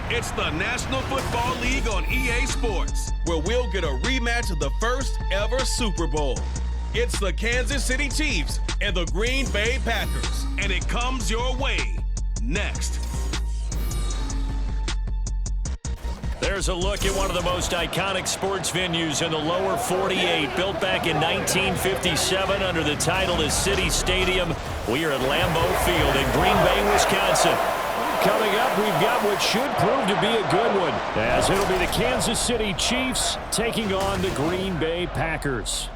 It's the National Football League on EA Sports, where we'll get a rematch of the first ever Super Bowl. It's the Kansas City Chiefs and the Green Bay Packers, and it comes your way next. There's a look at one of the most iconic sports venues in the lower 48, built back in 1957 under the title of City Stadium. We are at Lambeau Field in Green Bay, Wisconsin. Coming up, we've got what should prove to be a good one, as it'll be the Kansas City Chiefs taking on the Green Bay Packers.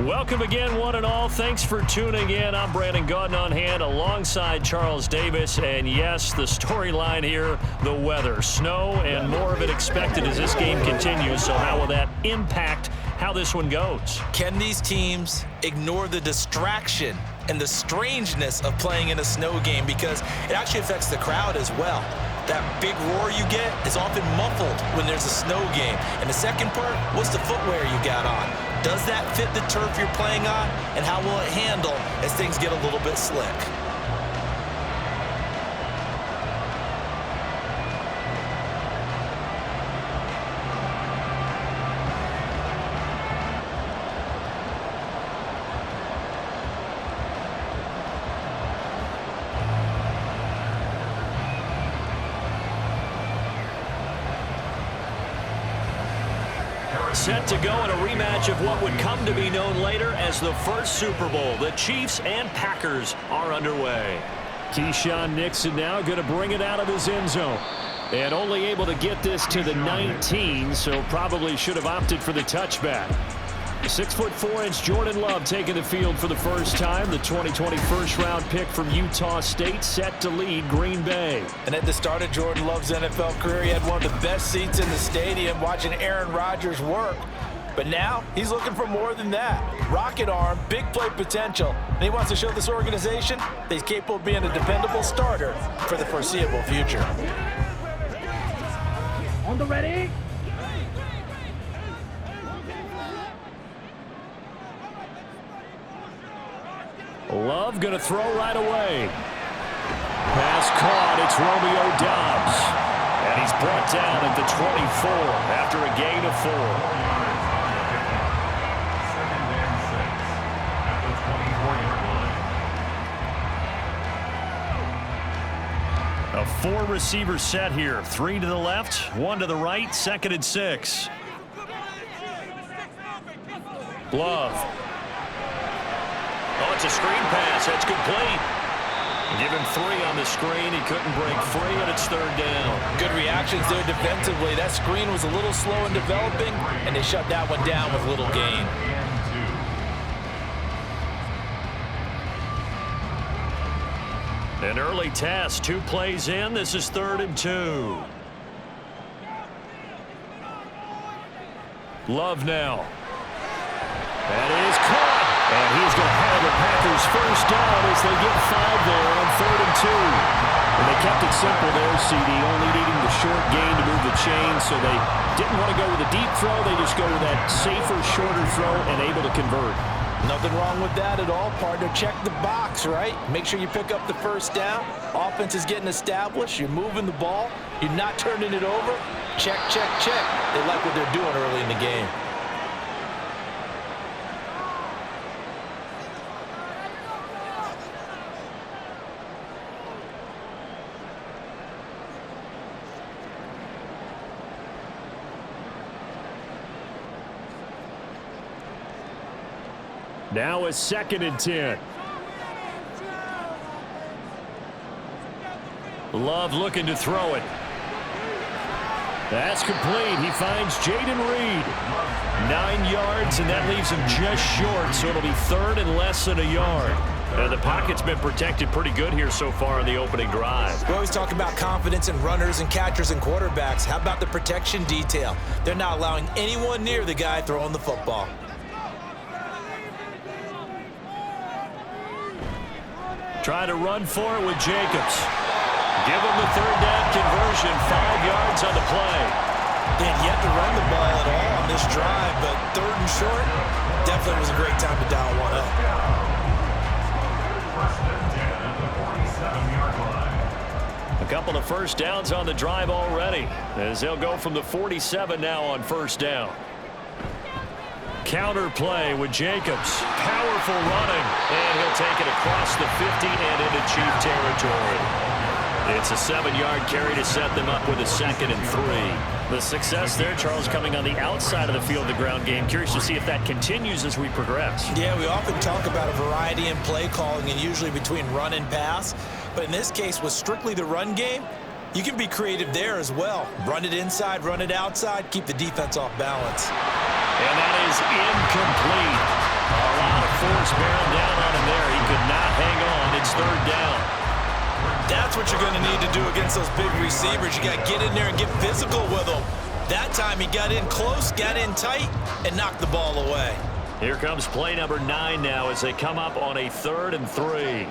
Welcome again, one and all. Thanks for tuning in. I'm Brandon Gaudin on hand alongside Charles Davis. And yes, the storyline here, the weather. Snow and more of it expected as this game continues. So how will that impact how this one goes? Can these teams ignore the distraction and the strangeness of playing in a snow game? Because it actually affects the crowd as well. That big roar you get is often muffled when there's a snow game. And the second part, what's the footwear you got on? Does that fit the turf you're playing on? And how will it handle as things get a little bit slick? Set to go in a rematch of what would come to be known later as the first Super Bowl. The Chiefs and Packers are underway. Keyshawn Nixon now going to bring it out of his end zone. And only able to get this to the 19, so probably should have opted for the touchback. 6'4" Jordan Love taking the field for the first time. The 2020 first-round pick from Utah State set to lead Green Bay. And at the start of Jordan Love's NFL career, he had one of the best seats in the stadium watching Aaron Rodgers work. But now he's looking for more than that. Rocket arm, big play potential. And he wants to show this organization that he's capable of being a dependable starter for the foreseeable future. On the ready. Love going to throw right away. Pass caught. It's Romeo Doubs. And he's brought down at the 24 after a gain of 4. A four-receiver set here. 3 to the left, 1 to the right, 2nd and 6. Love. Oh, it's a screen pass. That's complete. Give him 3 on the screen. He couldn't break free, and it's 3rd down. Good reactions there defensively. That screen was a little slow in developing, and they shut that one down with little gain. An early test. 2 plays in. This is 3rd and 2. Love now. That is caught. And he's going to have the Packers first down as they get 5 there on 3rd and 2. And they kept it simple there, CD, only needing the short gain to move the chain, so they didn't want to go with a deep throw. They just go with that safer, shorter throw and able to convert. Nothing wrong with that at all, partner. Check the box, right? Make sure you pick up the first down. Offense is getting established. You're moving the ball. You're not turning it over. Check, check, check. They like what they're doing early in the game. Now a 2nd and 10. Love looking to throw it. That's complete. He finds Jaden Reed. 9 yards, and that leaves him just short, so it'll be 3rd and less than a yard. The pocket's been protected pretty good here so far in the opening drive. We always talk about confidence in runners and catchers and quarterbacks. How about the protection detail? They're not allowing anyone near the guy throwing the football. Try to run for it with Jacobs. Give him the 3rd down conversion. 5 yards on the play. They had yet to run the ball at all on this drive, but 3rd and short definitely was a great time to dial one up. A couple of first downs on the drive already, as they'll go from the 47 now on first down. Counter play with Jacobs. Powerful running, and he'll take it across the 50 and into Chief territory. It's a 7-yard carry to set them up with a 2nd and 3. The success there, Charles, coming on the outside of the field, the ground game. Curious to see if that continues as we progress. Yeah, we often talk about a variety in play calling and usually between run and pass. But in this case, with strictly the run game, you can be creative there as well. Run it inside, run it outside, keep the defense off balance. And that is incomplete. A lot of force bearing down on him there. He could not hang on. It's 3rd down. That's what you're going to need to do against those big receivers. You got to get in there and get physical with them. That time he got in close, got in tight, and knocked the ball away. Here comes play number 9 now as they come up on a 3rd and 3.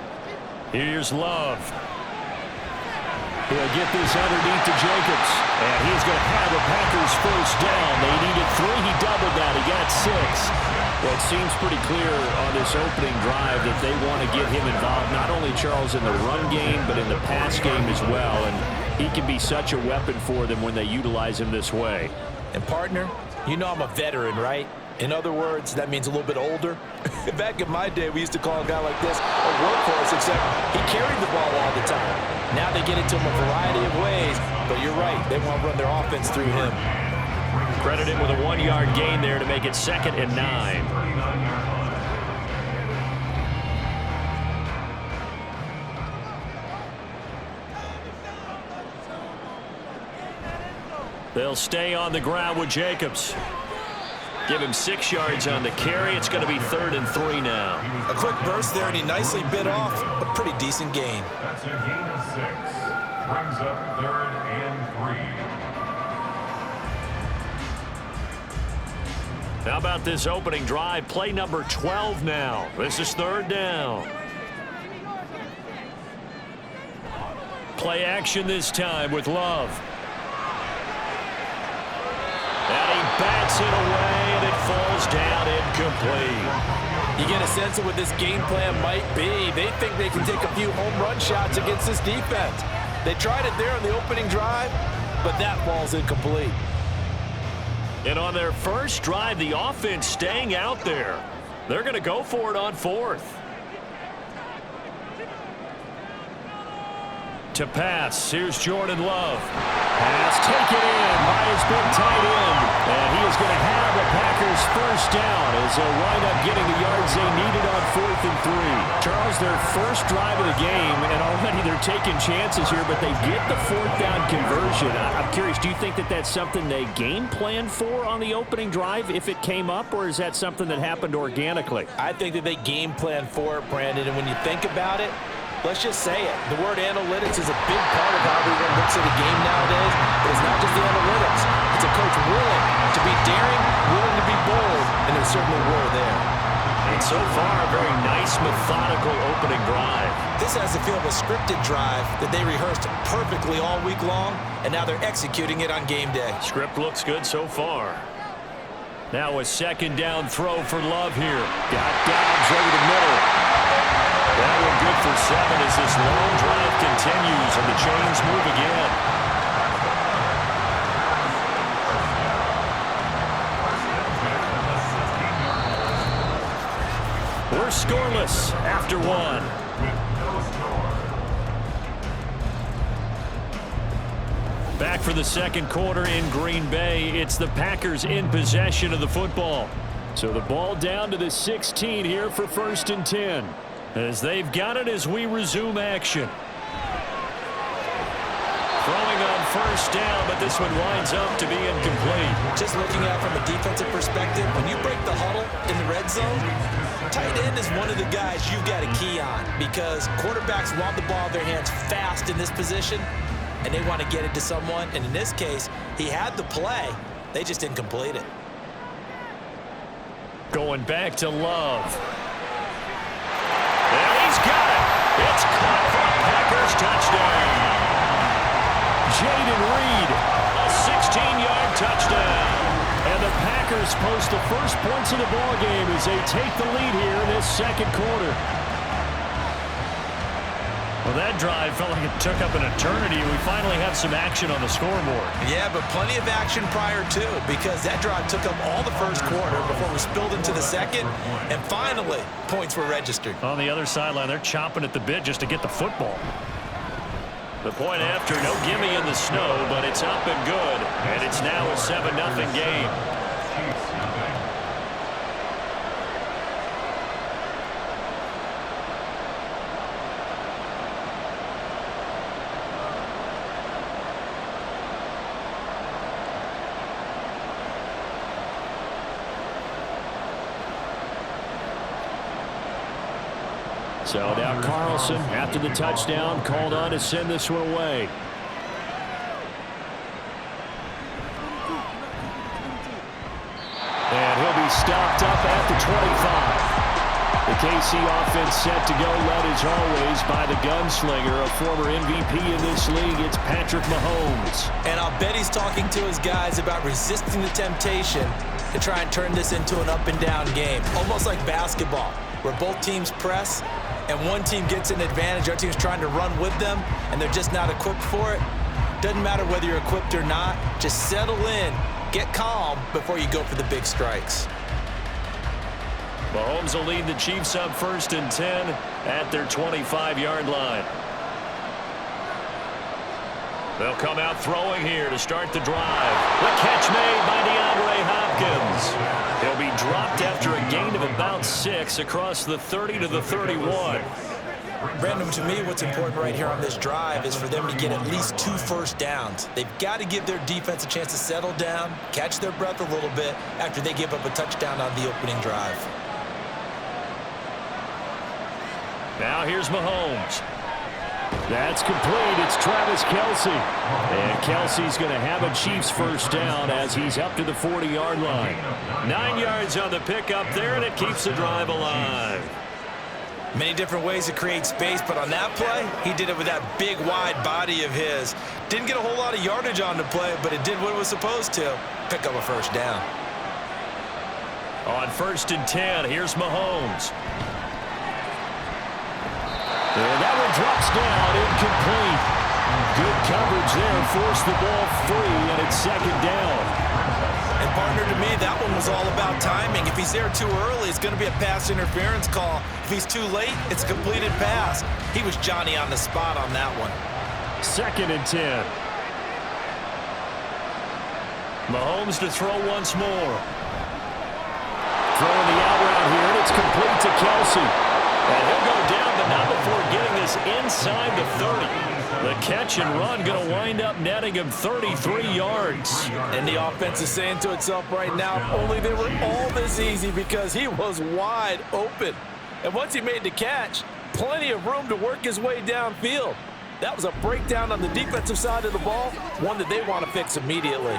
Here's Love. He'll get this underneath to Jacobs. And he's going to have a Packers first down. They needed 3. He doubled that. He got 6. Well, it seems pretty clear on this opening drive that they want to get him involved, not only, Charles, in the run game, but in the pass game as well. And he can be such a weapon for them when they utilize him this way. And, partner, you know I'm a veteran, right? In other words, that means a little bit older. Back in my day, we used to call a guy like this a workhorse, except he carried the ball all the time. Now they get it to him a variety of ways, but you're right. They want to run their offense through him. Credit him with a 1-yard gain there to make it 2nd and 9. They'll stay on the ground with Jacobs. Give him 6 yards on the carry. It's going to be 3rd and 3 now. A quick burst there, and he nicely bit off a pretty decent gain. That's a gain of 6. Brings up 3rd and 3. How about this opening drive? Play number 12 now. This is 3rd down. Play action this time with Love. And he bats it away, and it falls down incomplete. You get a sense of what this game plan might be. They think they can take a few home run shots against this defense. They tried it there on the opening drive, but that falls incomplete. And on their first drive, the offense staying out there. They're going to go for it on 4th. To pass, here's Jordan Love. Pass taken in by his big tight end. And he is going to have the Packers first down as they'll wind up getting the yards they needed on 4th and 3. Charles, their first drive of the game, and already they're taking chances here, but they get the 4th down conversion. I'm curious, do you think that that's something they game planned for on the opening drive if it came up, or is that something that happened organically? I think that they game planned for it, Brandon, and when you think about it, let's just say it. The word analytics is a big part of how everyone looks at a game nowadays, but it's not just the analytics. It's a coach willing to be daring, willing to be bold, and they certainly were there. And so far, a very nice, methodical opening drive. This has the feel of a scripted drive that they rehearsed perfectly all week long, and now they're executing it on game day. Script looks good so far. Now a 2nd down throw for Love here. Got Dobbs over the middle. That one good for 7 as this long drive continues and the chains move again. We're scoreless after 1. Back for the 2nd quarter in Green Bay. It's the Packers in possession of the football. So the ball down to the 16 here for 1st and 10. As they've got it as we resume action. Throwing on 1st down, but this one winds up to be incomplete. Just looking at it from a defensive perspective, when you break the huddle in the red zone, tight end is one of the guys you've got to key on because quarterbacks want the ball in their hands fast in this position, and they want to get it to someone. And in this case, he had the play. They just didn't complete it. Going back to Love. And he's got it. It's caught for a Packers touchdown. Jaden Reed, a 16-yard touchdown. And the Packers post the first points of the ballgame as they take the lead here in this 2nd quarter. Well, that drive felt like it took up an eternity. We finally have some action on the scoreboard. Yeah, but plenty of action prior to, because that drive took up all the first quarter before we spilled into the second, and finally, points were registered. On the other sideline, they're chomping at the bit just to get the football. The point after, no gimme in the snow, but it's up and good, and it's now a 7-0 game. So now Carlson, after the touchdown, called on to send this one away. And he'll be stopped up at the 25. The KC offense set to go, led as always by the gunslinger, a former MVP in this league. It's Patrick Mahomes. And I'll bet he's talking to his guys about resisting the temptation to try and turn this into an up-and-down game, almost like basketball, where both teams press and one team gets an advantage, our team's trying to run with them, and they're just not equipped for it. Doesn't matter whether you're equipped or not. Just settle in, get calm before you go for the big strikes. Mahomes will lead the Chiefs up 1st and 10 at their 25-yard line. They'll come out throwing here to start the drive. The catch made by DeAndre Hopkins. He'll be dropped after a gain of about 6 across the 30 to the 31. Brandon, to me, what's important right here on this drive is for them to get at least 2 first downs. They've got to give their defense a chance to settle down, catch their breath a little bit after they give up a touchdown on the opening drive. Now here's Mahomes. That's complete. It's Travis Kelce. And Kelce's going to have a Chiefs first down as he's up to the 40-yard line. 9 yards on the pickup there, and it keeps the drive alive. Many different ways to create space, but on that play, he did it with that big, wide body of his. Didn't get a whole lot of yardage on the play, but it did what it was supposed to. Pick up a first down. On 1st and 10, here's Mahomes. And that one drops down, incomplete. Good coverage there, forced the ball free, and it's 2nd down. And partner, to me, that one was all about timing. If he's there too early, it's going to be a pass interference call. If he's too late, it's a completed pass. He was Johnny on the spot on that one. 2nd and 10. Mahomes to throw once more. Throwing the out route here, and it's complete to Kelce. And he'll go down, but not before getting this inside the 30. The catch and run going to wind up netting him 33 yards. And the offense is saying to itself right now, only they were all this easy because he was wide open. And once he made the catch, plenty of room to work his way downfield. That was a breakdown on the defensive side of the ball, one that they want to fix immediately.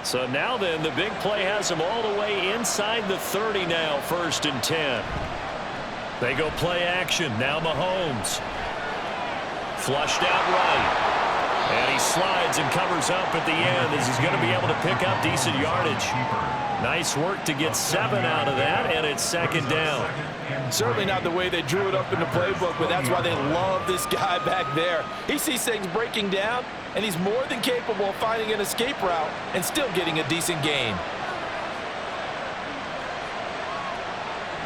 So now then, the big play has him all the way inside the 30 now, 1st and 10. They go play action. Now Mahomes. Flushed out right. And he slides and covers up at the end as he's going to be able to pick up decent yardage. Nice work to get 7 out of that, and it's 2nd down. Certainly not the way they drew it up in the playbook, but that's why they love this guy back there. He sees things breaking down, and he's more than capable of finding an escape route and still getting a decent gain.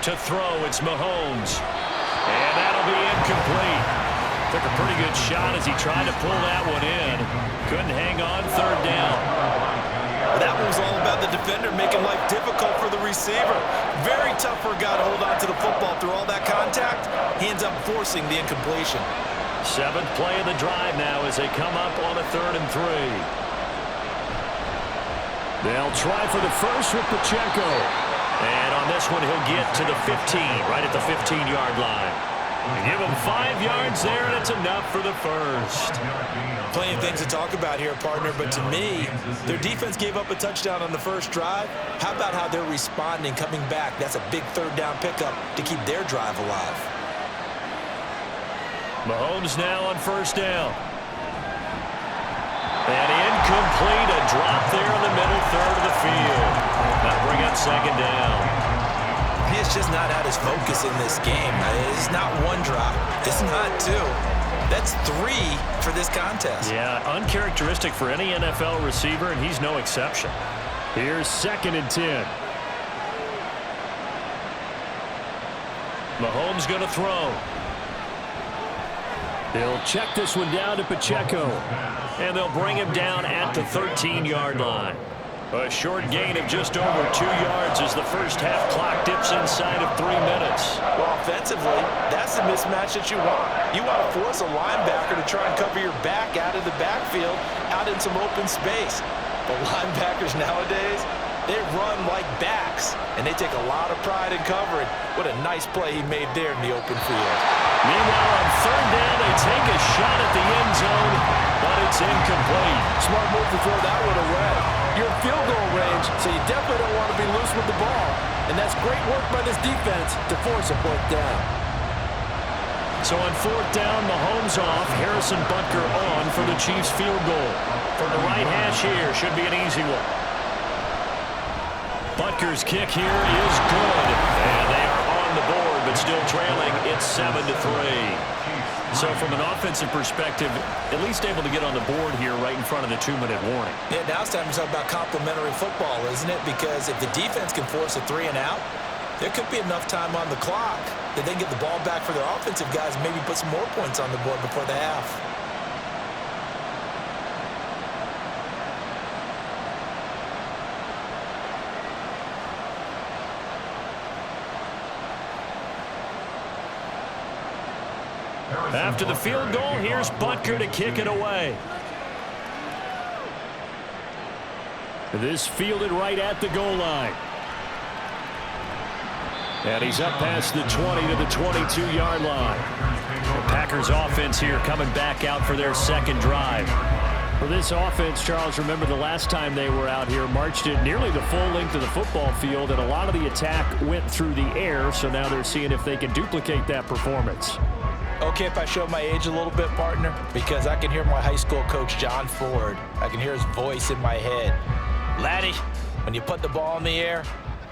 To throw, it's Mahomes. And that'll be incomplete. Took a pretty good shot as he tried to pull that one in. Couldn't hang on, 3rd down. That one was all about the defender making life difficult for the receiver. Very tough for a guy to hold on to the football through all that contact. He ends up forcing the incompletion. 7th play of the drive now as they come up on a 3rd and 3. They'll try for the first with Pacheco. And on this one, he'll get to the 15, right at the 15-yard line. Give him 5 yards there, and it's enough for the first. Plenty of things to talk about here, partner, but to me, their defense gave up a touchdown on the first drive. How about how they're responding, coming back? That's a big 3rd down pickup to keep their drive alive. Mahomes now on 1st down. And incomplete, a drop there in the middle 3rd of the field. That'll bring up 2nd down. He's just not at his focus in this game. It's not one drop. It's not two. That's three for this contest. Yeah, uncharacteristic for any NFL receiver, and he's no exception. Here's 2nd and 10. Mahomes going to throw. He'll check this one down to Pacheco. And they'll bring him down at the 13-yard line. A short gain of just over 2 yards as the first half clock dips inside of 3 minutes. Well, offensively, that's the mismatch that you want. You want to force a linebacker to try and cover your back out of the backfield, out in some open space. But linebackers nowadays, they run like backs, and they take a lot of pride in covering. What a nice play he made there in the open field. Meanwhile, on 3rd down, they take a shot at the end zone, but it's incomplete. Smart move to throw that one away. You're in field goal range, so you definitely don't want to be loose with the ball. And that's great work by this defense to force a 4th down. So on 4th down, Mahomes off, Harrison Butker on for the Chiefs field goal. From the right hash here, should be an easy one. Butker's kick here is good. And they are on the board, but still trailing. It's 7-3. So from an offensive perspective, at least able to get on the board here right in front of the 2-minute warning. Yeah, now it's time to talk about complementary football, isn't it? Because if the defense can force a 3 and out, there could be enough time on the clock that they can get the ball back for their offensive guys and maybe put some more points on the board before the half. After the field goal, here's Butker to kick it away. This fielded right at the goal line. And he's up past the 20 to the 22-yard line. The Packers offense here coming back out for their 2nd drive. For this offense, Charles, remember the last time they were out here, marched it nearly the full length of the football field, and a lot of the attack went through the air, so now they're seeing if they can duplicate that performance. Okay, if I show my age a little bit, partner, because I can hear my high school coach, John Ford. I can hear his voice in my head. Laddie, when you put the ball in the air,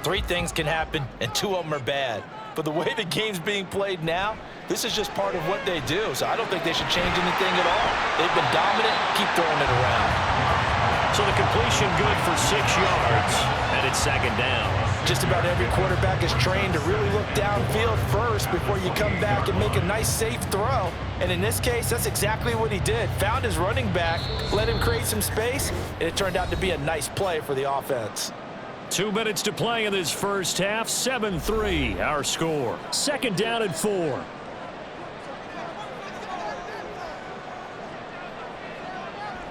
3 things can happen, and 2 of them are bad. But the way the game's being played now, this is just part of what they do, so I don't think they should change anything at all. They've been dominant. Keep throwing it around. So the completion good for 6 yards, and it's 2nd down. Just about every quarterback is trained to really look downfield first before you come back and make a nice, safe throw. And in this case, that's exactly what he did. Found his running back, let him create some space, and it turned out to be a nice play for the offense. 2 minutes to play in this first half. 7-3, our score. 2nd down and 4.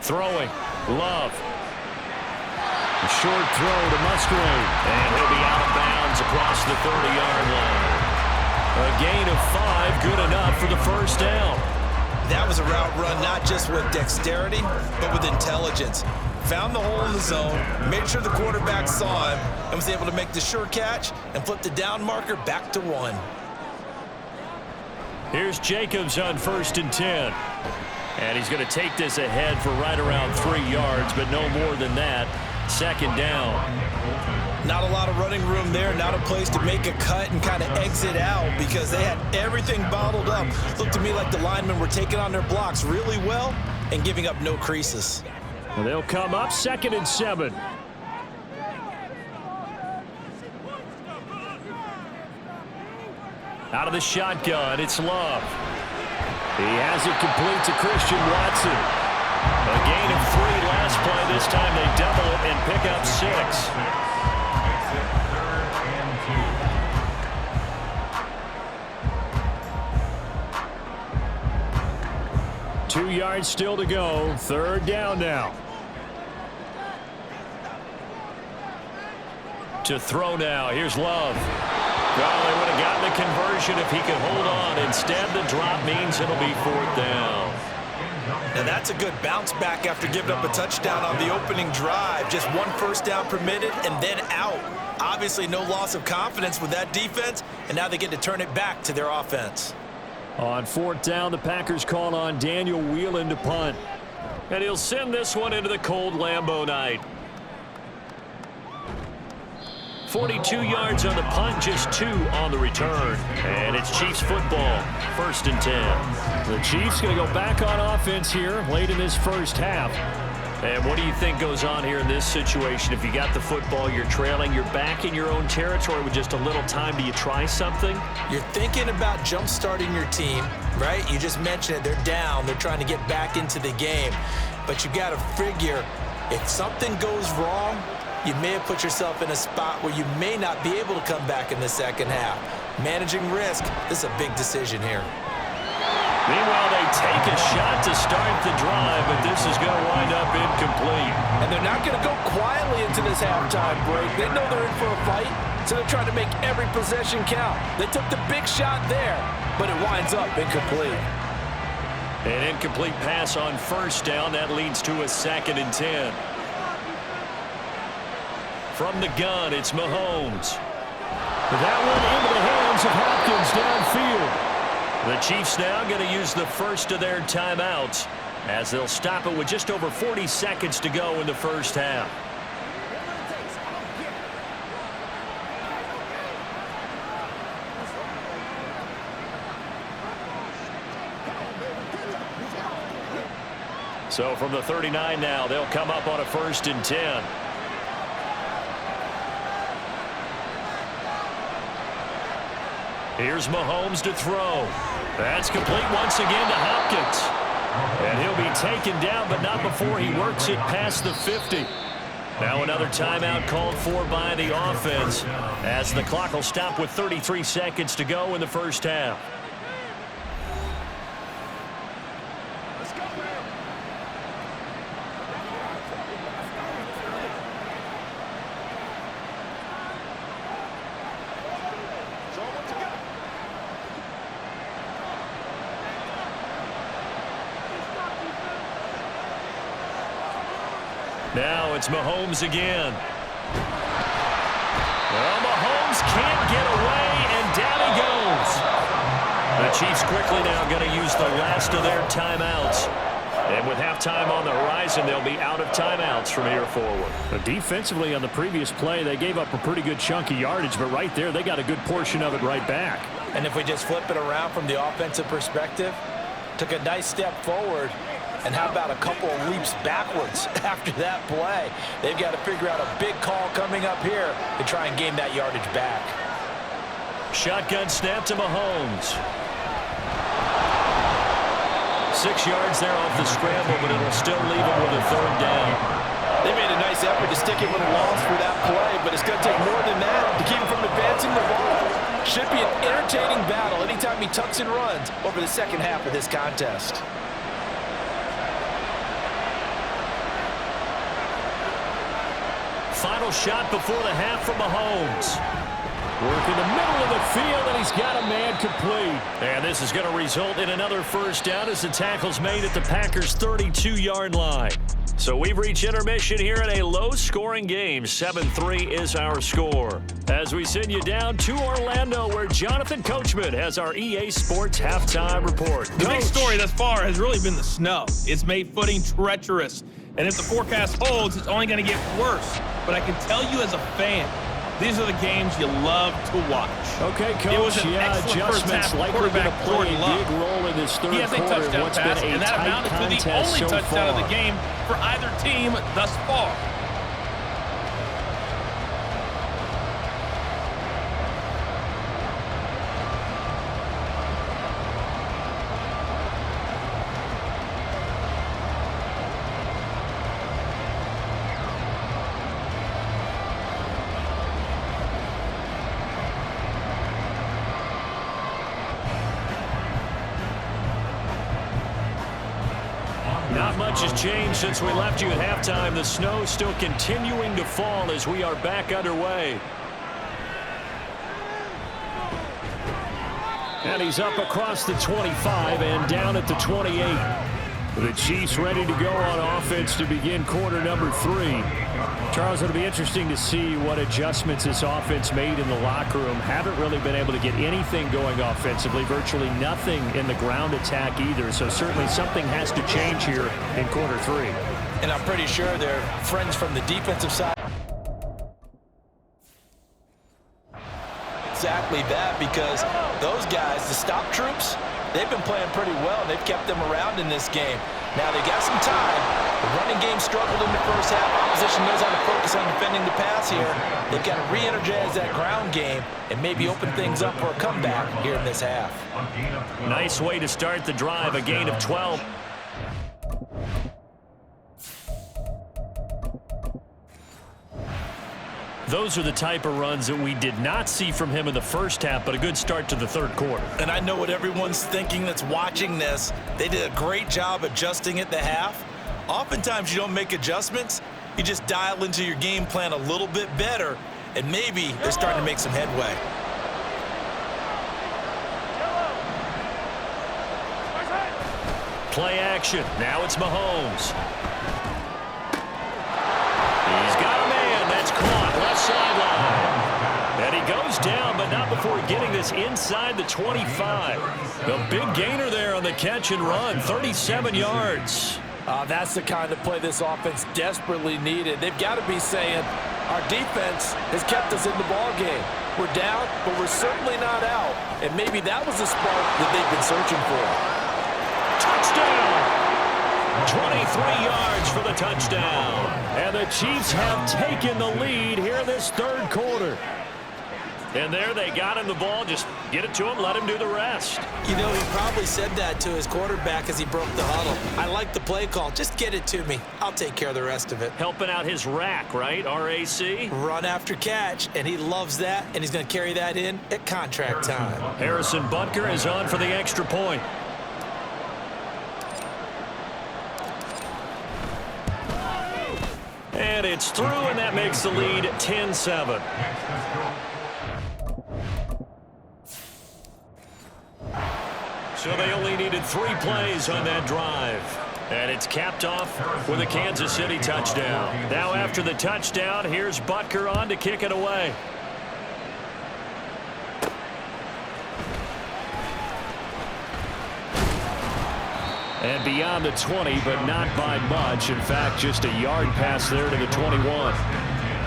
Throwing. Love. A short throw to Musgrave. And he'll be out of bounds across the 30-yard line. A gain of 5, good enough for the 1st down. That was a route run not just with dexterity, but with intelligence. Found the hole in the zone, made sure the quarterback saw him, and was able to make the sure catch and flip the down marker back to 1. Here's Jacobs on 1st and 10. And he's going to take this ahead for right around 3 yards, but no more than that. 2nd down. Not a lot of running room there, not a place to make a cut and kind of exit out because they had everything bottled up. Looked to me like the linemen were taking on their blocks really well and giving up no creases. Well, they'll come up 2nd and 7. Out of the shotgun, it's Love. He has it complete to Christian Watson. A gain of 3 last play. This time they double it and pick up 6. 2 yards still to go. 3rd down now. To throw now. Here's Love. Well, they would have gotten the conversion if he could hold on. Instead, the drop means it'll be 4th down. Now that's a good bounce back after giving up a touchdown on the opening drive. Just 1 first down permitted and then out. Obviously no loss of confidence with that defense, and now they get to turn it back to their offense. On 4th down, the Packers call on Daniel Whelan to punt. And he'll send this one into the cold Lambeau night. 42 yards on the punt, just 2 on the return. And it's Chiefs football, 1st and 10. The Chiefs going to go back on offense here late in this first half. And what do you think goes on here in this situation? If you got the football, you're trailing, you're back in your own territory with just a little time. Do you try something? You're thinking about jump-starting your team, right? You just mentioned it. They're down. They're trying to get back into the game. But you got to figure, if something goes wrong, you may have put yourself in a spot where you may not be able to come back in the second half. Managing risk, this is a big decision here. Meanwhile, they take a shot to start the drive, but this is going to wind up incomplete. And they're not going to go quietly into this halftime break. They know they're in for a fight, so they're trying to make every possession count. They took the big shot there, but it winds up incomplete. An incomplete pass on 1st down. That leads to a 2nd and 10. From the gun, it's Mahomes. That one into the hands of Hopkins downfield. The Chiefs now going to use the first of their timeouts as they'll stop it with just over 40 seconds to go in the first half. So from the 39 now, they'll come up on a 1st and 10. Here's Mahomes to throw. That's complete once again to Hopkins. And he'll be taken down, but not before he works it past the 50. Now another timeout called for by the offense as the clock will stop with 33 seconds to go in the first half. Now it's Mahomes again. Well, Mahomes can't get away, and down he goes. The Chiefs quickly now going to use the last of their timeouts. And with halftime on the horizon, they'll be out of timeouts from here forward. Defensively on the previous play, they gave up a pretty good chunk of yardage, but right there, they got a good portion of it right back. And if we just flip it around from the offensive perspective, took a nice step forward. And how about a couple of leaps backwards after that play? They've got to figure out a big call coming up here to try and gain that yardage back. Shotgun snap to Mahomes. 6 yards there off the scramble, but it'll still leave him with a 3rd down. They made a nice effort to stick him with a loss for that play, but it's going to take more than that to keep him from advancing the ball. Should be an entertaining battle anytime he tucks and runs over the second half of this contest. Final shot before the half from Mahomes. Work in the middle of the field, and he's got a man complete. And this is going to result in another 1st down as the tackle's made at the Packers' 32-yard line. So we've reached intermission here in a low-scoring game. 7-3 is our score. As we send you down to Orlando, where Jonathan Coachman has our EA Sports halftime report. The big story thus far has really been the snow. It's made footing treacherous. And if the forecast holds, it's only going to get worse. But I can tell you as a fan, these are the games you love to watch. Okay, Coach. It was an excellent first half. Quarterback Jordan Love. Role in this third he has a quarter. touchdown pass, and that amounted to the only touchdown of the game for either team thus far. Not much has changed since we left you at halftime. The snow still continuing to fall as we are back underway. And he's up across the 25 and down at the 28. The Chiefs ready to go on offense to begin quarter number 3. Charles, it'll be interesting to see what adjustments this offense made in the locker room. Haven't really been able to get anything going offensively, virtually nothing in the ground attack either. So certainly something has to change here in quarter 3. And I'm pretty sure they're friends from the defensive side. exactly that, because those guys, the stop troops, they've been playing pretty well, and they've kept them around in this game. Now, they got some time. The running game struggled in the first half. Opposition knows how to focus on defending the pass here. They've got to re-energize that ground game and maybe open things up for a comeback here in this half. Nice way to start the drive, a gain of 12. Those are the type of runs that we did not see from him in the first half, but a good start to the third quarter. And I know what everyone's thinking that's watching this. They did a great job adjusting at the half. Oftentimes you don't make adjustments. You just dial into your game plan a little bit better, and maybe they're starting to make some headway. Play action. Now it's Mahomes. He's got a man. That's caught. Left sideline. And he goes down, but not before getting this inside the 25. A big gainer there on the catch and run. 37 yards. That's the kind of play this offense desperately needed. They've got to be saying, our defense has kept us in the ball game. We're down, but we're certainly not out. And maybe that was the spark that they've been searching for. Touchdown! 23 yards for the touchdown. And the Chiefs have taken the lead here in this third quarter. And there they got him the ball. Just get it to him, let him do the rest. You know, he probably said that to his quarterback as he broke the huddle. I like the play call. Just get it to me. I'll take care of the rest of it. Helping out his rack, right? RAC? Run after catch, and he loves that, and he's going to carry that in at contract time. Harrison Butker is on for the extra point. And it's through, and that makes the lead 10-7. So they only needed 3 plays on that drive. And it's capped off with a Kansas City touchdown. Now after the touchdown, here's Butker on to kick it away. And beyond the 20, but not by much. In fact, just a yard pass there to the 21.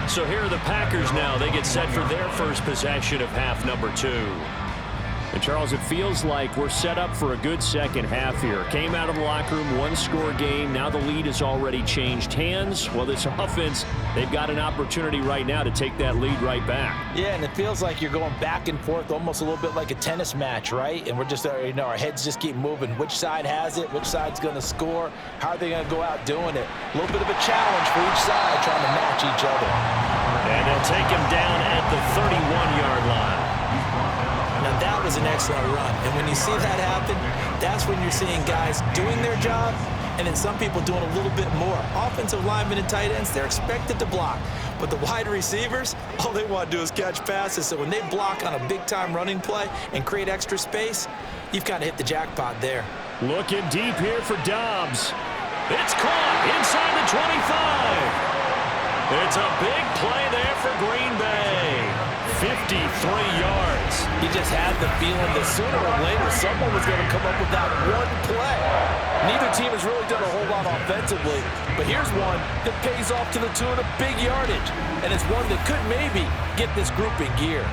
So here are the Packers now. They get set for their first possession of half number 2. And, Charles, it feels like we're set up for a good second half here. Came out of the locker room, 1-score game. Now the lead has already changed hands. Well, this offense, they've got an opportunity right now to take that lead right back. Yeah, and it feels like you're going back and forth almost a little bit like a tennis match, right? And we're just, you know, our heads just keep moving. Which side has it? Which side's going to score? How are they going to go out doing it? A little bit of a challenge for each side trying to match each other. And they'll take him down at the 31-yard line. Now, that was an excellent run. And when you see that happen, that's when you're seeing guys doing their job and then some people doing a little bit more. Offensive linemen and tight ends, they're expected to block. But the wide receivers, all they want to do is catch passes. So when they block on a big-time running play and create extra space, you've kind of hit the jackpot there. Looking deep here for Dobbs. It's caught inside the 25. It's a big play there for Green Bay. 53 yards. You just had the feeling that sooner or later someone was going to come up with that one play. Neither team has really done a whole lot offensively, but here's one that pays off to the tune of big yardage, and it's one that could maybe get this group in gear.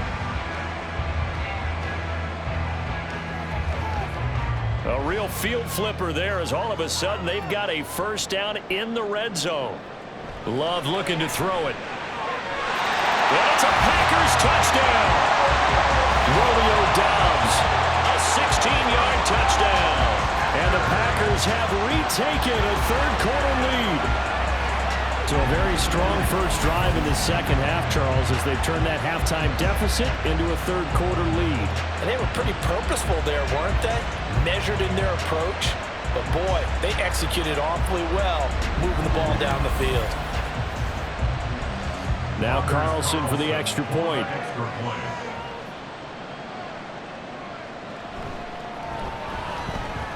A real field flipper there as all of a sudden they've got a first down in the red zone. Love looking to throw it. And it's a Packers touchdown. Romeo Dobbs, a 16-yard touchdown. And the Packers have retaken a third-quarter lead. So a very strong first drive in the second half, Charles, as they've turned that halftime deficit into a third-quarter lead. And they were pretty purposeful there, weren't they? Measured in their approach. But, boy, they executed awfully well moving the ball down the field. Now Carlson for the extra point.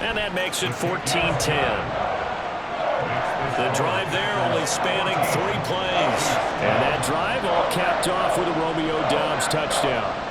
And that makes it 14-10. The drive there only spanning 3 plays. And that drive all capped off with a Romeo Dobbs touchdown.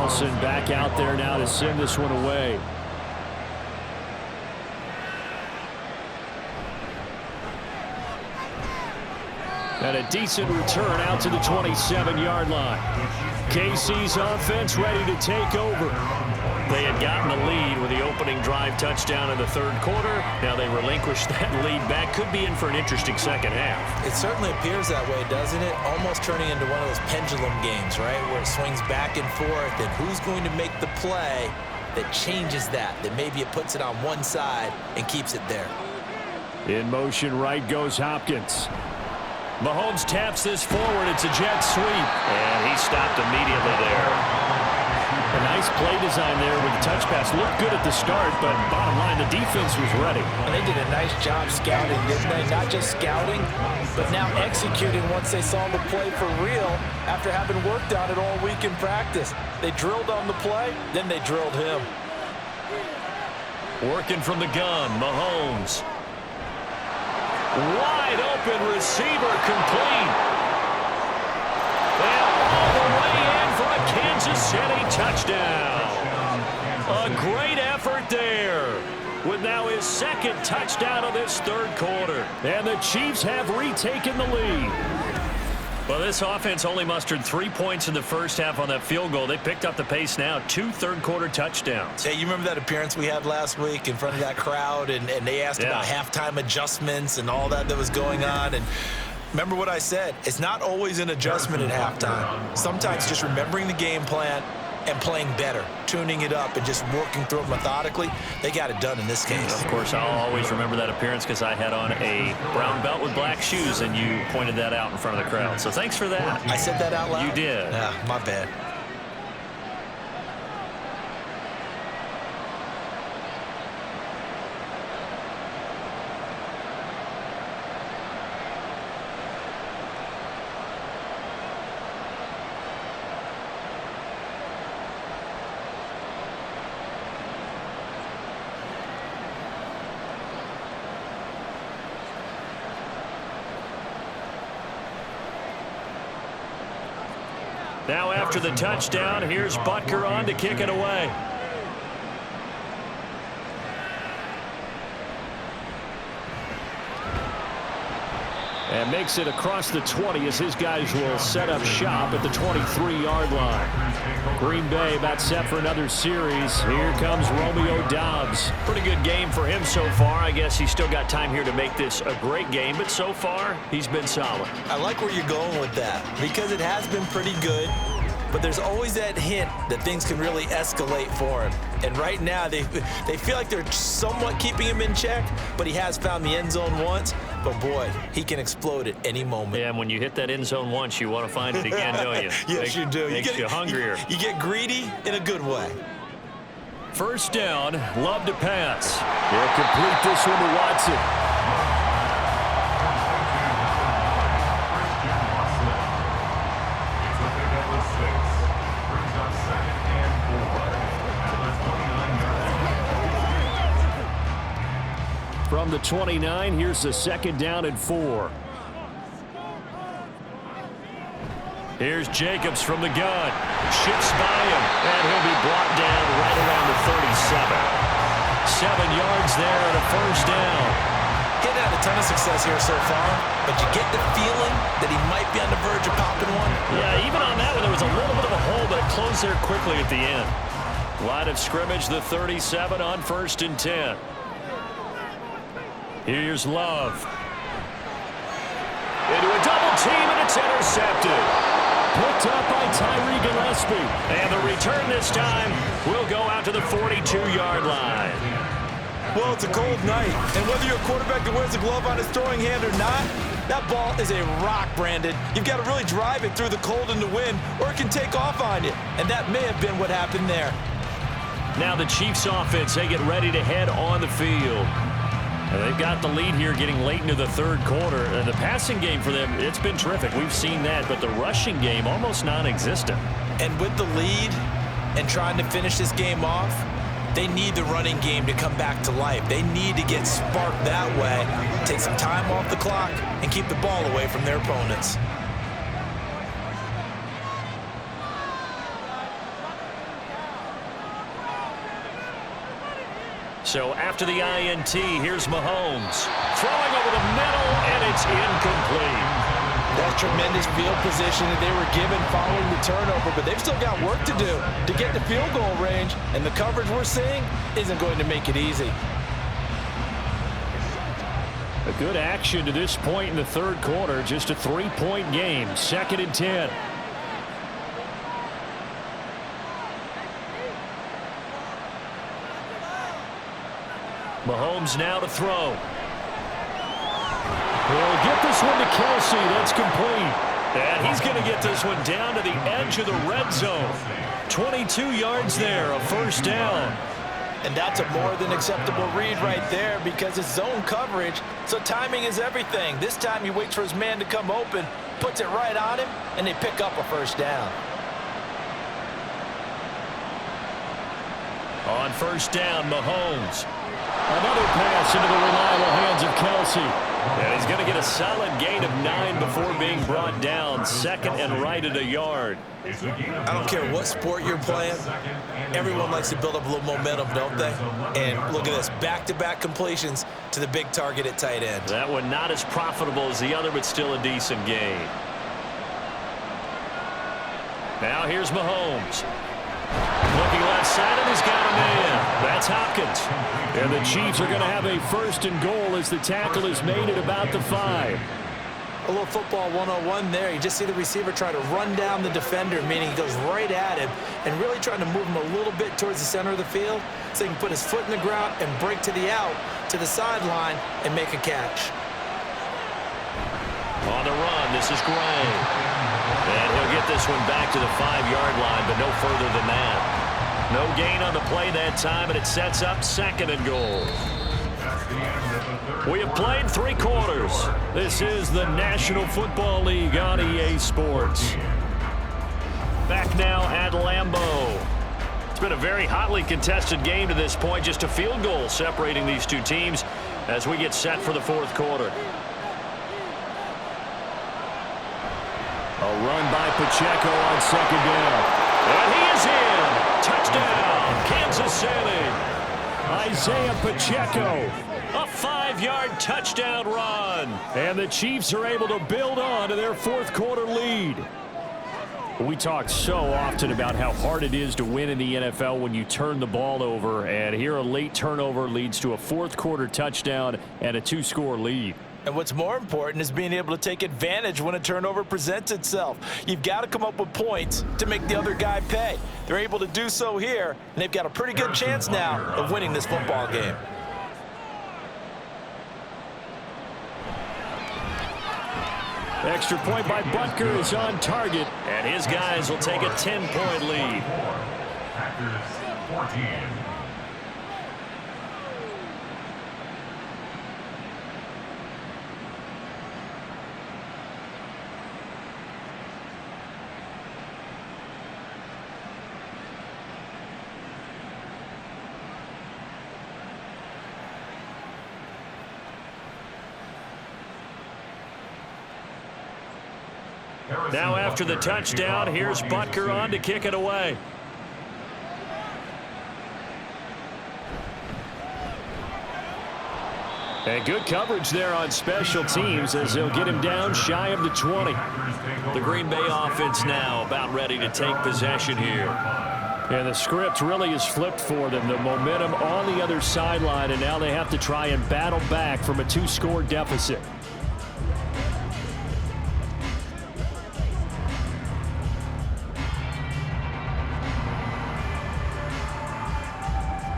Wilson back out there now to send this one away. And a decent return out to the 27-yard line. KC's offense ready to take over. They had gotten the lead with the opening drive touchdown in the third quarter. Now they relinquished that lead back. Could be in for an interesting second half. It certainly appears that way, doesn't it? Almost turning into one of those pendulum games, right? Where it swings back and forth, and who's going to make the play that changes that maybe it puts it on one side and keeps it there. In motion, right goes Hopkins. Mahomes taps this forward. It's a jet sweep. And he stopped immediately there. A nice play design there with the touch pass. Looked good at the start, but bottom line, the defense was ready. And they did a nice job scouting, didn't they? Not just scouting, but now executing once they saw the play for real after having worked on it all week in practice. They drilled on the play, then they drilled him. Working from the gun, Mahomes. Wide open receiver, complete. And all the way in for a Kansas City touchdown. A great effort there, with now his second touchdown of this third quarter. And the Chiefs have retaken the lead. Well, this offense only mustered 3 points in the first half on that field goal. They picked up the pace now, 2 third-quarter touchdowns. Hey, you remember that appearance we had last week in front of that crowd, and they asked about halftime adjustments and all that was going on, and remember what I said. It's not always an adjustment at halftime. Sometimes just remembering the game plan and playing better, tuning it up and just working through it methodically. They got it done in this case. Of course, I'll always remember that appearance because I had on a brown belt with black shoes, and you pointed that out in front of the crowd. So thanks for that. I said that out loud? You did. My bad. Now after the touchdown, here's Butker on to kick it away. And makes it across the 20 as his guys will set up shop at the 23-yard line. Green Bay about set for another series. Here comes Romeo Doubs. Pretty good game for him so far. I guess he's still got time here to make this a great game, but so far he's been solid. I like where you're going with that because it has been pretty good. But there's always that hint that things can really escalate for him. And right now, they feel like they're somewhat keeping him in check, but he has found the end zone once. But, boy, he can explode at any moment. Yeah, and when you hit that end zone once, you want to find it again, don't you? Yes, you do. Makes you hungrier. You get greedy in a good way. First down, Love to pass. He'll complete this one to Watson. From the 29, here's the second down and 4. Here's Jacobs from the gun. Shifts by him, and he'll be brought down right around the 37. 7 yards there and a first down. Getting had a ton of success here so far, but you get the feeling that he might be on the verge of popping one. Yeah, even on that one, there was a little bit of a hole, but it closed there quickly at the end. Line of scrimmage, the 37 on 1st and 10. Here's Love. Into a double team, and it's intercepted. Picked up by Tyree Gillespie. And the return this time will go out to the 42-yard line. Well, it's a cold night, and whether you're a quarterback that wears a glove on his throwing hand or not, that ball is a rock, Brandon. You've got to really drive it through the cold and the wind, or it can take off on you. And that may have been what happened there. Now the Chiefs offense, they get ready to head on the field. And they've got the lead here getting late into the third quarter. And the passing game for them, it's been terrific. We've seen that, but the rushing game almost non-existent. And with the lead and trying to finish this game off, they need the running game to come back to life. They need to get sparked that way, take some time off the clock, and keep the ball away from their opponents. So after the INT, here's Mahomes. Throwing over the middle, and it's incomplete. That's tremendous field position that they were given following the turnover, but they've still got work to do to get to field goal range, and the coverage we're seeing isn't going to make it easy. A good action to this point in the third quarter. Just a 3-point game. 2nd and 10. Mahomes now to throw. He'll get this one to Kelsey. That's complete. And he's going to get this one down to the edge of the red zone. 22 yards there, a first down. And that's a more than acceptable read right there because it's zone coverage, so timing is everything. This time he waits for his man to come open, puts it right on him, and they pick up a first down. On first down, Mahomes. Another pass into the reliable hands of Kelsey. And he's going to get a solid gain of 9 before being brought down. 2nd and right at a yard. I don't care what sport you're playing. Everyone likes to build up a little momentum, don't they? And look at this, back-to-back completions to the big target at tight end. That one not as profitable as the other, but still a decent gain. Now here's Mahomes. Looking left side, and he's got a man. That's Hopkins. And the Chiefs are going to have a 1st and goal as the tackle is made at about the 5. A little football 101 there. You just see the receiver try to run down the defender, meaning he goes right at him and really trying to move him a little bit towards the center of the field so he can put his foot in the ground and break to the out, to the sideline, and make a catch. On the run, this is Gray. And he'll get this one back to the 5-yard line, but no further than that. No gain on the play that time, and it sets up 2nd and goal. We have played 3 quarters. This is the National Football League on EA Sports. Back now at Lambeau. It's been a very hotly contested game to this point. Just a field goal separating these two teams as we get set for the 4th quarter. A run by Pacheco on 2nd down. And he is in. Touchdown, Kansas City. Isaiah Pacheco. A 5-yard touchdown run. And the Chiefs are able to build on to their 4th quarter lead. We talk so often about how hard it is to win in the NFL when you turn the ball over. And here a late turnover leads to a 4th quarter touchdown and a 2-score lead. And what's more important is being able to take advantage when a turnover presents itself. You've got to come up with points to make the other guy pay. They're able to do so here, and they've got a pretty good chance now of winning this football game. Extra point by Butker is on target, and his guys will take a 10-point lead. Packers 14. Now after the touchdown, here's Butker on to kick it away. And good coverage there on special teams as they'll get him down shy of the 20. The Green Bay offense now about ready to take possession here. And the script really is flipped for them. The momentum on the other sideline, and now they have to try and battle back from a 2-score deficit.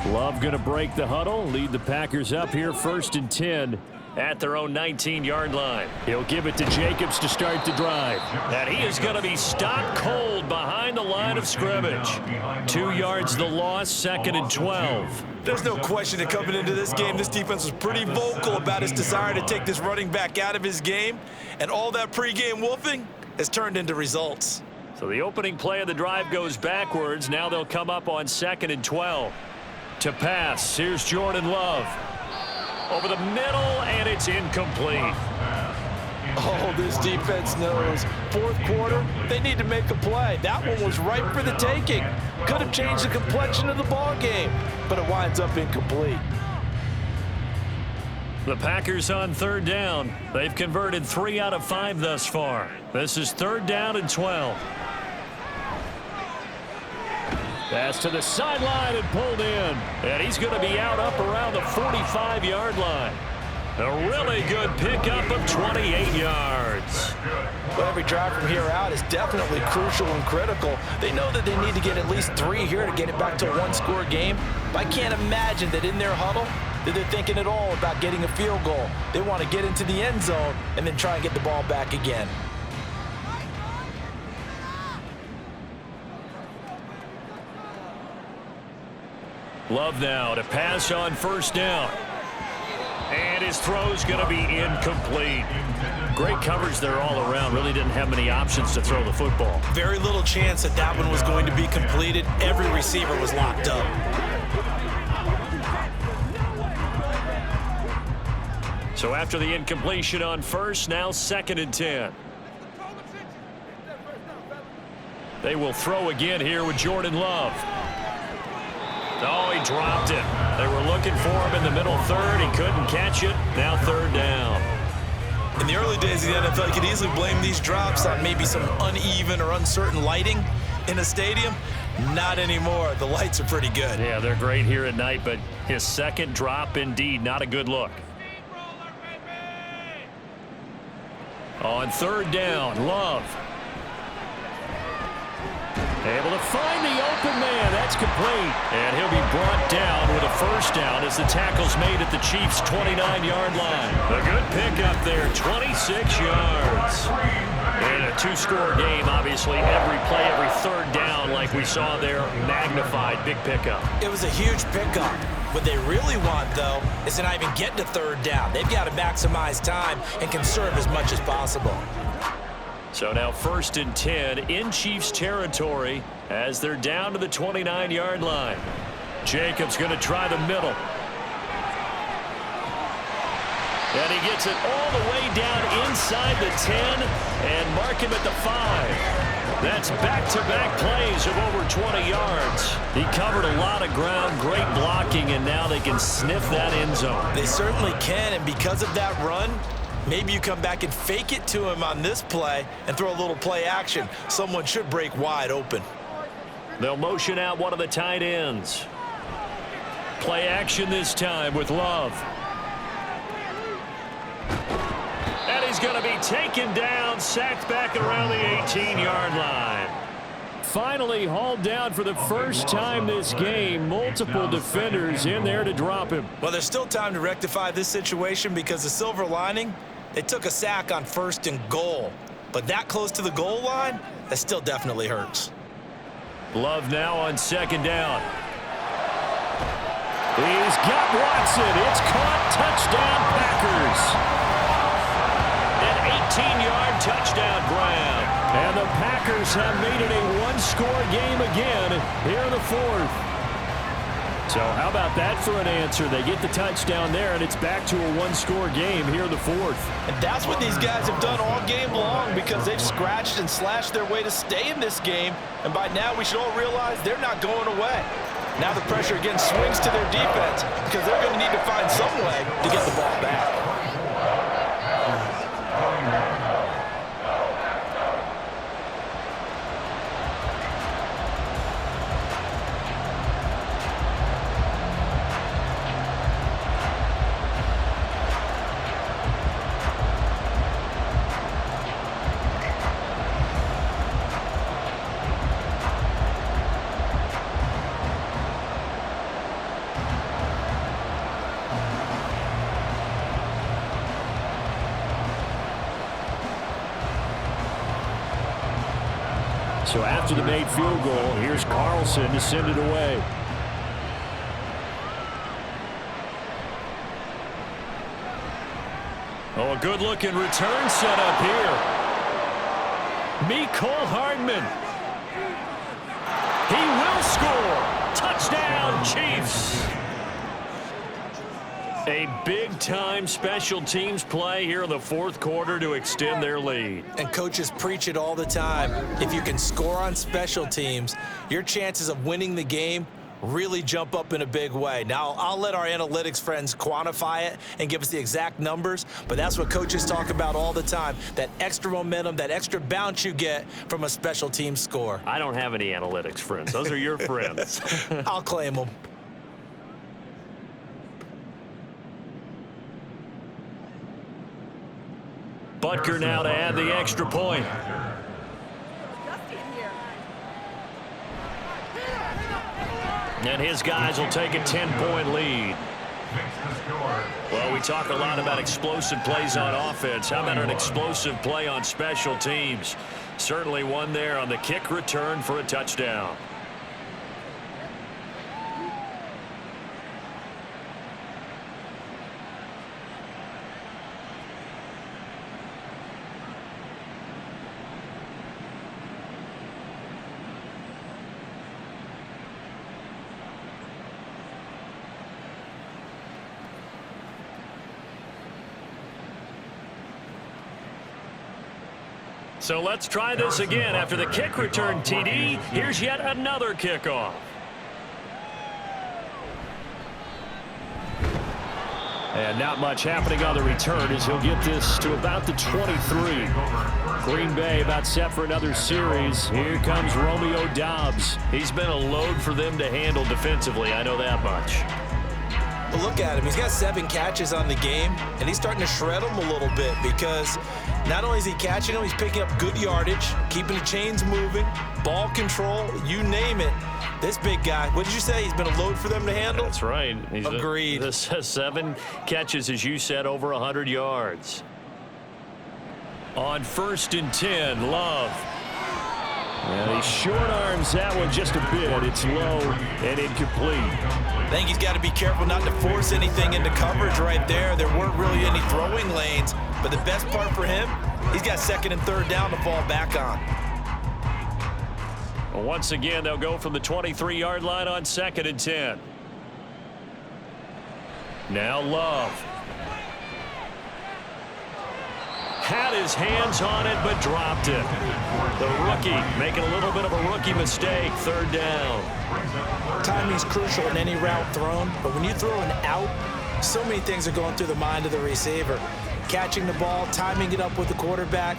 Love going to break the huddle, lead the Packers up here 1st and 10 at their own 19-yard line. He'll give it to Jacobs to start the drive. And he is going to be stopped cold behind the line of scrimmage. 2 yards the loss, 2nd and 12. There's no question that coming into this game, this defense was pretty vocal about its desire to take this running back out of his game. And all that pregame wolfing has turned into results. So the opening play of the drive goes backwards. Now they'll come up on 2nd and 12. To pass, here's Jordan Love. Over the middle, and it's incomplete. Oh, this defense knows. 4th quarter, they need to make a play. That one was ripe for the taking. Could have changed the complexion of the ball game. but it winds up incomplete. The Packers on third down. They've converted 3 out of 5 thus far. This is 3rd down and 12. Pass to the sideline and pulled in. And he's going to be out up around the 45-yard line. A really good pickup of 28 yards. Well, every drive from here out is definitely crucial and critical. They know that they need to get at least 3 here to get it back to a one-score game. But I can't imagine that in their huddle that they're thinking at all about getting a field goal. They want to get into the end zone and then try and get the ball back again. Love now to pass on 1st down. And his throw's going to be incomplete. Great coverage there all around. Really didn't have many options to throw the football. Very little chance that that one was going to be completed. Every receiver was locked up. So after the incompletion on 1st, now 2nd and 10. They will throw again here with Jordan Love. Oh, he dropped it. They were looking for him in the middle 3rd. He couldn't catch it. Now 3rd down. In the early days of the NFL, you could easily blame these drops on maybe some uneven or uncertain lighting in a stadium. Not anymore. The lights are pretty good. Yeah, they're great here at night, but his 2nd drop, indeed, not a good look. On 3rd down, Love. Able to find the open man. That's complete. And he'll be brought down with a 1st down as the tackle's made at the Chiefs' 29-yard line. A good pickup there, 26 yards. In a 2-score game, obviously, every play, every 3rd down, like we saw there, magnified. Big pickup. It was a huge pickup. What they really want, though, is to not even get to 3rd down. They've got to maximize time and conserve as much as possible. So now 1st and 10 in Chiefs territory as they're down to the 29-yard line. Jacobs going to try the middle. And he gets it all the way down inside the 10 and mark him at the 5. That's back-to-back plays of over 20 yards. He covered a lot of ground, great blocking, and now they can sniff that end zone. They certainly can, and because of that run, maybe you come back and fake it to him on this play and throw a little play action. Someone should break wide open. They'll motion out one of the tight ends. Play action this time with Love. And he's going to be taken down, sacked back around the 18-yard line. Finally hauled down for the first time this game. Multiple defenders in there to drop him. Well, there's still time to rectify this situation because the silver lining, they took a sack on 1st and goal. But that close to the goal line, that still definitely hurts. Love now on 2nd down. He's got Watson. It's caught. Touchdown, Packers. An 18-yard touchdown grab. And the Packers have made it a one-score game again here in the 4th. So how about that for an answer? They get the touchdown there, and it's back to a one-score game here in the 4th. And that's what these guys have done all game long because they've scratched and slashed their way to stay in this game. And by now, we should all realize they're not going away. Now the pressure again swings to their defense because they're going to need to find some way to get the ball back. So after the made field goal, here's Carlson to send it away. Oh, a good-looking return set up here. Mecole Hardman. He will score. Touchdown, Chiefs. A big-time special teams play here in the 4th quarter to extend their lead. And coaches preach it all the time. If you can score on special teams, your chances of winning the game really jump up in a big way. Now, I'll let our analytics friends quantify it and give us the exact numbers, but that's what coaches talk about all the time, that extra momentum, that extra bounce you get from a special team score. I don't have any analytics friends. Those are your friends. I'll claim them. Butker now to add the extra point. And his guys will take a 10-point lead. Well, we talk a lot about explosive plays on offense. How about an explosive play on special teams? Certainly one there on the kick return for a touchdown. So let's try this again. After the kick return TD, here's yet another kickoff. And not much happening on the return as he'll get this to about the 23. Green Bay about set for another series. Here comes Romeo Doubs. He's been a load for them to handle defensively, I know that much. But look at him. He's got 7 catches on the game, and he's starting to shred them a little bit because not only is he catching them, he's picking up good yardage, keeping the chains moving, ball control, you name it. This big guy, what did you say? He's been a load for them to handle? That's right. Agreed. This 7 catches, as you said, over 100 yards. On 1st and 10, Love. And he short arms that one just a bit. It's low and incomplete. I think he's got to be careful not to force anything into coverage right there. There weren't really any throwing lanes, but the best part for him, he's got 2nd and 3rd down to fall back on. Well, once again, they'll go from the 23-yard line on 2nd and 10. Now Love. Had his hands on it, but dropped it. The rookie making a little bit of a rookie mistake. 3rd down. Timing is crucial in any route thrown, but when you throw an out, so many things are going through the mind of the receiver. Catching the ball, timing it up with the quarterback.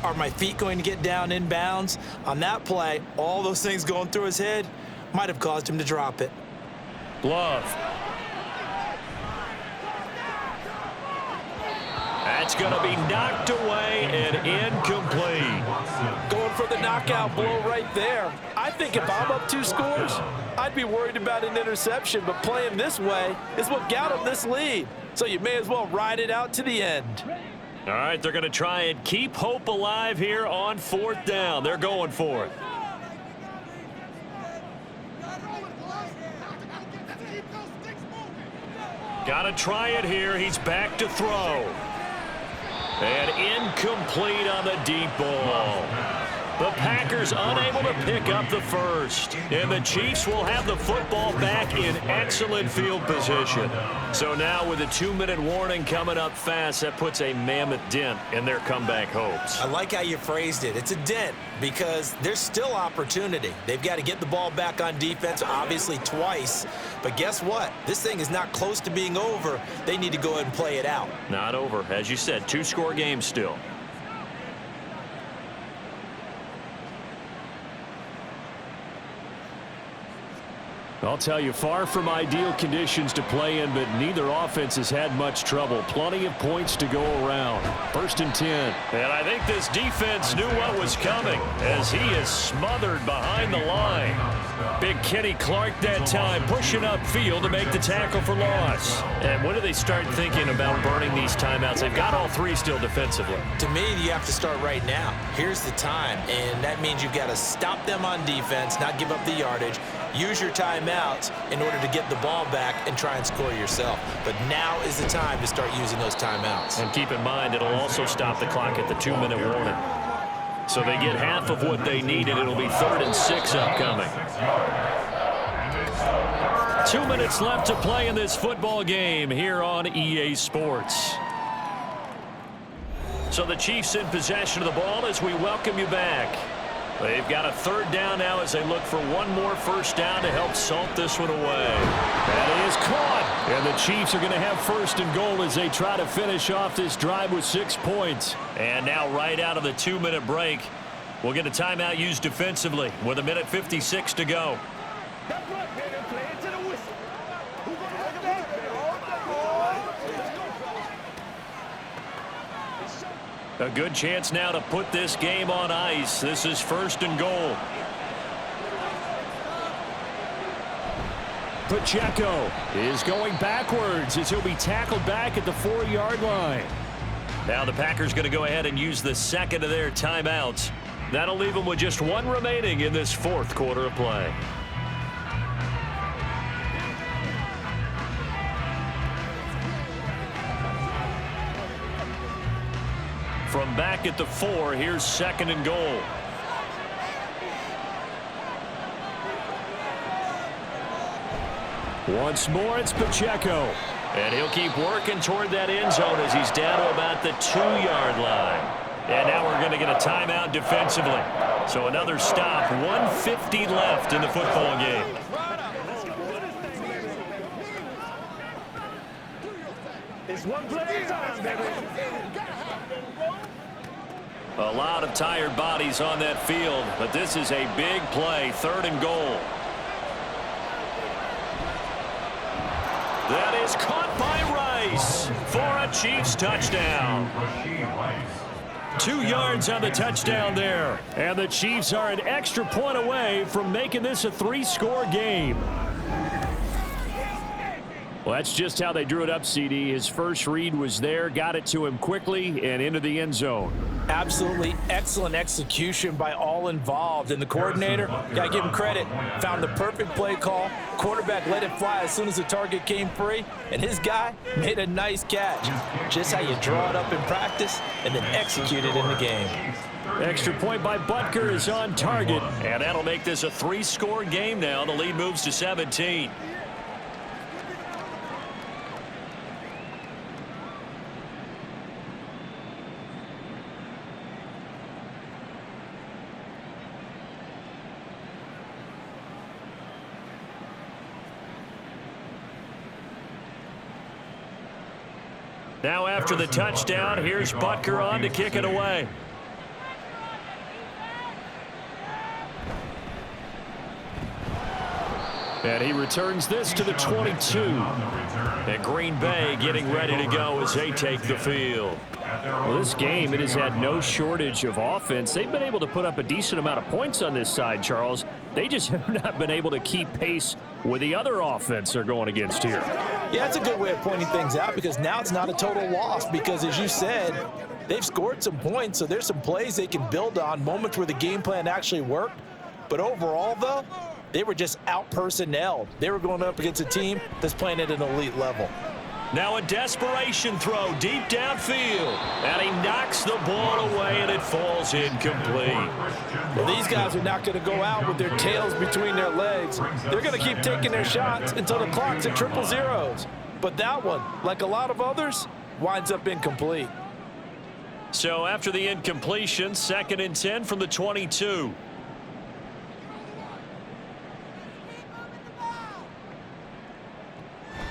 Are my feet going to get down in bounds? On that play, all those things going through his head might have caused him to drop it. Love. That's going to be knocked away and incomplete. Going for the knockout blow right there. I think if I'm up 2 scores, I'd be worried about an interception, but playing this way is what got him this lead. So you may as well ride it out to the end. All right, they're going to try and keep hope alive here on 4th down. They're going for it. Got to try it here. He's back to throw. And incomplete on the deep ball. The Packers unable to pick up the first. And the Chiefs will have the football back in excellent field position. So now with a 2-minute warning coming up fast, that puts a mammoth dent in their comeback hopes. I like how you phrased it. It's a dent because there's still opportunity. They've got to get the ball back on defense, obviously twice. But guess what? This thing is not close to being over. They need to go ahead and play it out. Not over. As you said, 2-score game still. I'll tell you, far from ideal conditions to play in, but neither offense has had much trouble. Plenty of points to go around. 1st and 10. And I think this defense knew what was coming as he is smothered behind the line. Big Kenny Clark that time pushing upfield to make the tackle for loss. And when do they start thinking about burning these timeouts? They've got all 3 still defensively. To me, you have to start right now. Here's the time, and that means you've got to stop them on defense, not give up the yardage. Use your timeouts in order to get the ball back and try and score yourself. But now is the time to start using those timeouts. And keep in mind, it'll also stop the clock at the 2-minute warning. So they get half of what they needed. It'll be 3rd and 6 upcoming. 2 minutes left to play in this football game here on EA Sports. So the Chiefs in possession of the ball as we welcome you back. They've got a third down now as they look for one more first down to help salt this one away. That is caught. And the Chiefs are going to have first and goal as they try to finish off this drive with 6 points. And now right out of the 2-minute break, we'll get a timeout used defensively with 1:56 to go. A good chance now to put this game on ice. This is first and goal. Pacheco is going backwards as he'll be tackled back at the 4-yard line. Now the Packers going to go ahead and use the second of their timeouts. That'll leave them with just one remaining in this fourth quarter of play. From back at the 4, here's second and goal. Once more, it's Pacheco. And he'll keep working toward that end zone as he's down to about the 2-yard line. And now we're going to get a timeout defensively. So another stop, 1:50 left in the football game. It's one play at a time, baby. A lot of tired bodies on that field, but this is a big play, third and goal. That is caught by Rice for a Chiefs touchdown. 2 yards on the touchdown there. And the Chiefs are an extra point away from making this a 3-score game. Well, that's just how they drew it up, CD. His first read was there, got it to him quickly, and into the end zone. Absolutely excellent execution by all involved. And the coordinator, got to give him credit, found the perfect play call. Quarterback let it fly as soon as the target came free, and his guy made a nice catch. Just how you draw it up in practice and then execute it in the game. Extra point by Butker is on target, and that'll make this a 3-score game now. The lead moves to 17. Now after the touchdown, here's Butker on to kick it away. And he returns this to the 22. And Green Bay getting ready to go as they take the field. Well, this game, it has had no shortage of offense. They've been able to put up a decent amount of points on this side, Charles. They just have not been able to keep pace with the other offense they're going against here. Yeah, that's a good way of pointing things out because now it's not a total loss because, as you said, they've scored some points, so there's some plays they can build on, moments where the game plan actually worked. But overall, though, they were just out-personnelled. They were going up against a team that's playing at an elite level. Now a desperation throw deep downfield. And he knocks the ball away, and it falls incomplete. Well, these guys are not going to go out with their tails between their legs. They're going to keep taking their shots until the clock's at 000. But that one, like a lot of others, winds up incomplete. So after the incompletion, 2nd and 10 from the 22.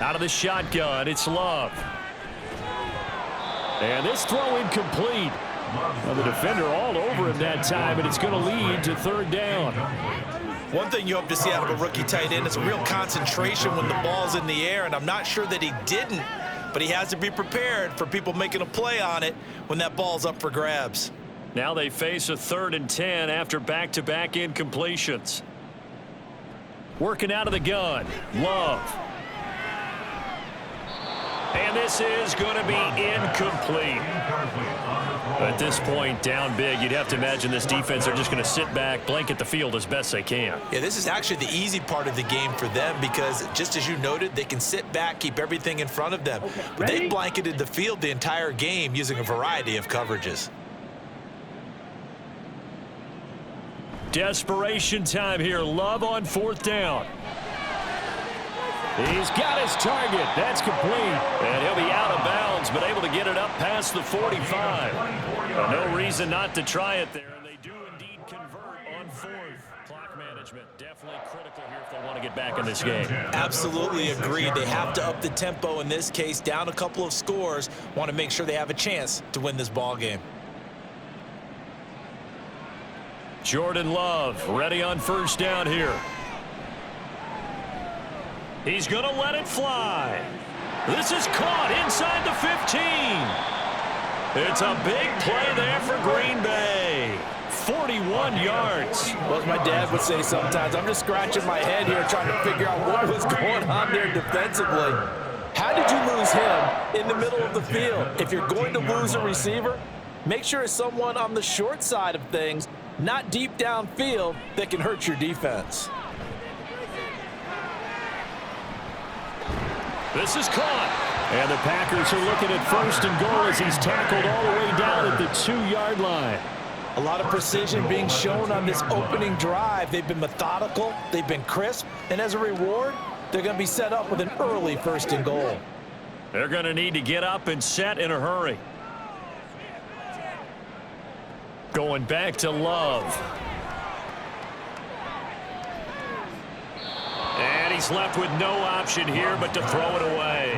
Out of the shotgun, it's Love. And this throw incomplete. Well, the defender all over him that time, and it's going to lead to 3rd down. One thing you hope to see out of a rookie tight end is a real concentration when the ball's in the air, and I'm not sure that he didn't, but he has to be prepared for people making a play on it when that ball's up for grabs. Now they face a 3rd and 10 after back-to-back incompletions. Working out of the gun, Love. And this is going to be incomplete. At this point, down big, you'd have to imagine this defense are just going to sit back, blanket the field as best they can. Yeah, this is actually the easy part of the game for them because, just as you noted, they can sit back, keep everything in front of them. But they blanketed the field the entire game using a variety of coverages. Desperation time here. Love on 4th down. He's got his target. That's complete. And he'll be out of bounds, but able to get it up past the 45. No reason not to try it there. And they do indeed convert management definitely critical here if they want to get back in this game. Absolutely agreed. They have to up the tempo in this case, down a couple of scores. Want to make sure they have a chance to win this ball game. Jordan Love ready on first down here. He's going to let it fly. This is caught inside the 15. It's a big play there for Green Bay. 41 yards. Well, as my dad would say sometimes, I'm just scratching my head here trying to figure out what was going on there defensively. How did you lose him in the middle of the field? If you're going to lose a receiver, make sure it's someone on the short side of things, not deep downfield, that can hurt your defense. This is caught. And the Packers are looking at first and goal as he's tackled all the way down at the 2-yard line. A lot of precision being shown on this opening drive. They've been methodical, they've been crisp, and as a reward, they're going to be set up with an early first and goal. They're going to need to get up and set in a hurry. Going back to Love. And he's left with no option here but to throw it away.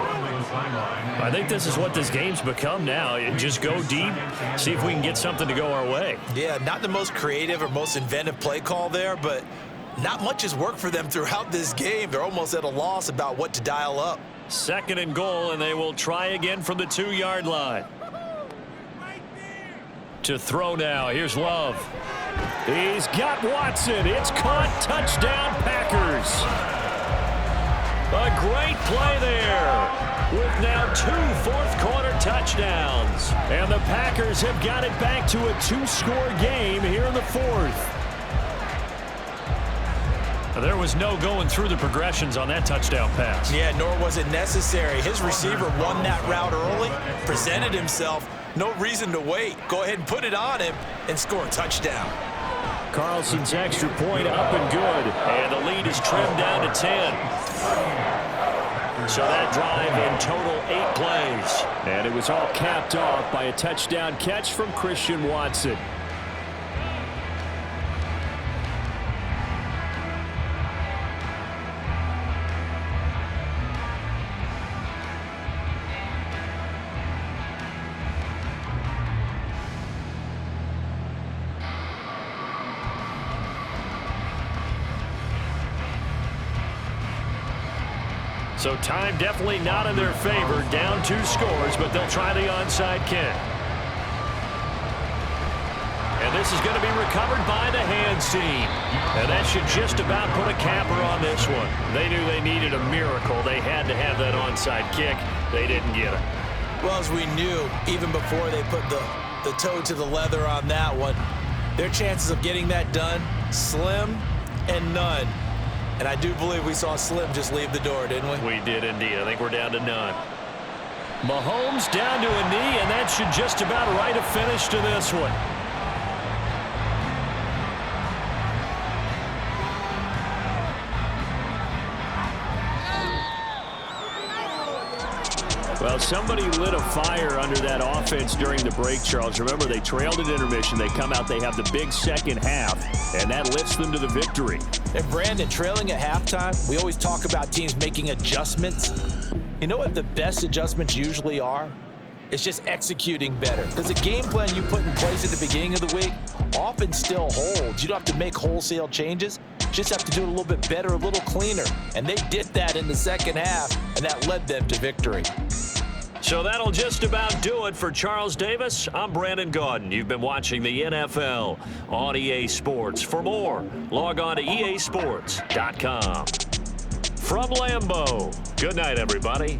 I think this is what this game's become now. Just go deep, see if we can get something to go our way. Yeah, not the most creative or most inventive play call there, but not much has worked for them throughout this game. They're almost at a loss about what to dial up. Second and goal, and they will try again from the 2-yard line. To throw now. Here's Love. He's got Watson. It's caught. Touchdown, Packers. A great play there with now 2 fourth-quarter touchdowns. And the Packers have got it back to a 2-score game here in the fourth. There was no going through the progressions on that touchdown pass. Yeah, nor was it necessary. His receiver won that route early, presented himself. No reason to wait. Go ahead and put it on him and score a touchdown. Carlson's extra point up and good. And the lead is trimmed down to 10. So that drive in total 8 plays. And it was all capped off by a touchdown catch from Christian Watson. So time definitely not in their favor. Down 2 scores, but they'll try the onside kick. And this is going to be recovered by the hands team. And that should just about put a capper on this one. They knew they needed a miracle. They had to have that onside kick. They didn't get it. Well, as we knew, even before they put the toe to the leather on that one, their chances of getting that done, slim and none. And I do believe we saw Slim just leave the door, didn't we? We did indeed. I think we're down to none. Mahomes down to a knee, and that should just about write a finish to this one. Well, somebody lit a fire under that offense during the break, Charles. Remember, they trailed at intermission. They come out, they have the big second half, and that lifts them to the victory. And Brandon, trailing at halftime, we always talk about teams making adjustments. You know what the best adjustments usually are? It's just executing better. Because the game plan you put in place at the beginning of the week often still holds. You don't have to make wholesale changes. Just have to do it a little bit better, a little cleaner. And they did that in the second half, and that led them to victory. So that'll just about do it for Charles Davis. I'm Brandon Gaudin. You've been watching the NFL on EA Sports. For more, log on to easports.com. From Lambeau, good night, everybody.